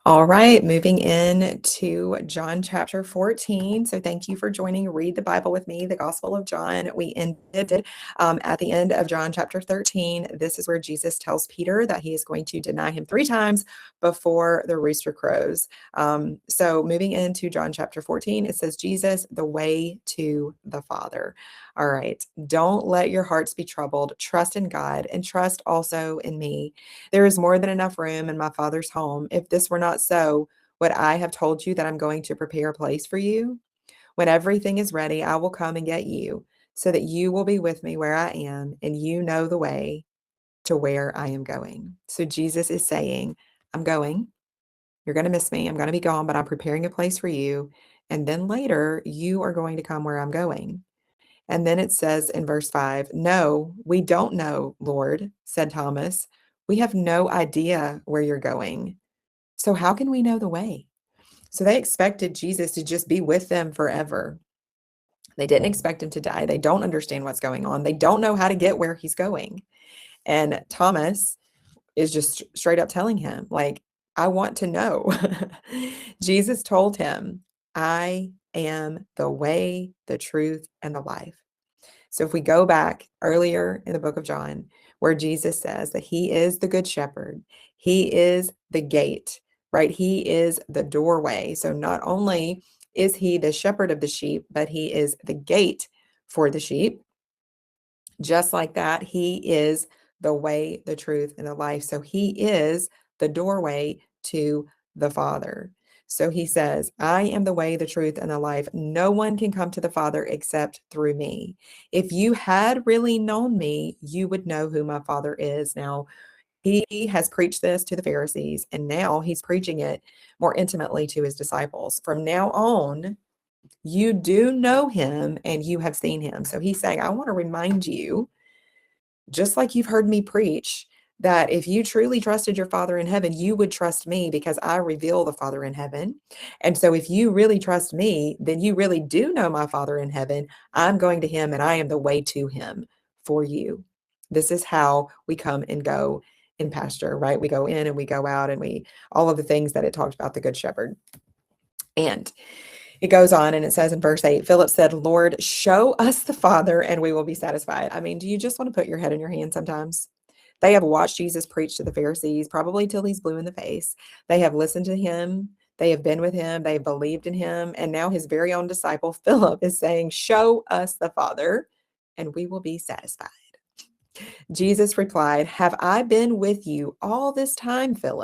All right, moving in to John chapter 14. So thank you for joining Read the Bible with me, the Gospel of John. We ended at the end of John chapter 13. This is where Jesus tells Peter that he is going to deny him 3 times before the rooster crows. So moving into John chapter 14, it says, Jesus, the way to the Father. All right, don't let your hearts be troubled. Trust in God and trust also in me. There is more than enough room in my Father's home. If this were not so, would I have told you that I'm going to prepare a place for you? When everything is ready, I will come and get you so that you will be with me where I am and you know the way to where I am going. So Jesus is saying, I'm going. You're going to miss me. I'm going to be gone, but I'm preparing a place for you. And then later, you are going to come where I'm going. And then it says in verse 5, no, we don't know, Lord, said Thomas. We have no idea where you're going. So how can we know the way? So they expected Jesus to just be with them forever. They didn't expect him to die. They don't understand what's going on. They don't know how to get where he's going. And Thomas is just straight up telling him, like, I want to know. Jesus told him, I am the way, the truth, and the life. So if we go back earlier in the book of John, where Jesus says that he is the good shepherd, he is the gate, right? He is the doorway. So not only is he the shepherd of the sheep, but he is the gate for the sheep. Just like that, he is the way, the truth, and the life. So he is the doorway to the Father. So he says, I am the way, the truth, and the life. No one can come to the Father except through me. If you had really known me, you would know who my Father is. Now, he has preached this to the Pharisees, and now he's preaching it more intimately to his disciples. From now on, you do know him and you have seen him. So he's saying, I want to remind you, just like you've heard me preach, that if you truly trusted your Father in heaven, you would trust me because I reveal the Father in heaven. And so if you really trust me, then you really do know my Father in heaven. I'm going to him and I am the way to him for you. This is how we come and go in pasture, right? We go in and we go out and all of the things that it talked about the good shepherd. And it goes on and it says in verse 8, Philip said, Lord, show us the Father and we will be satisfied. I mean, do you just want to put your head in your hand sometimes? They have watched Jesus preach to the Pharisees, probably till he's blue in the face. They have listened to him. They have been with him. They have believed in him. And now his very own disciple, Philip, is saying, show us the Father and we will be satisfied. Jesus replied, have I been with you all this time, Philip?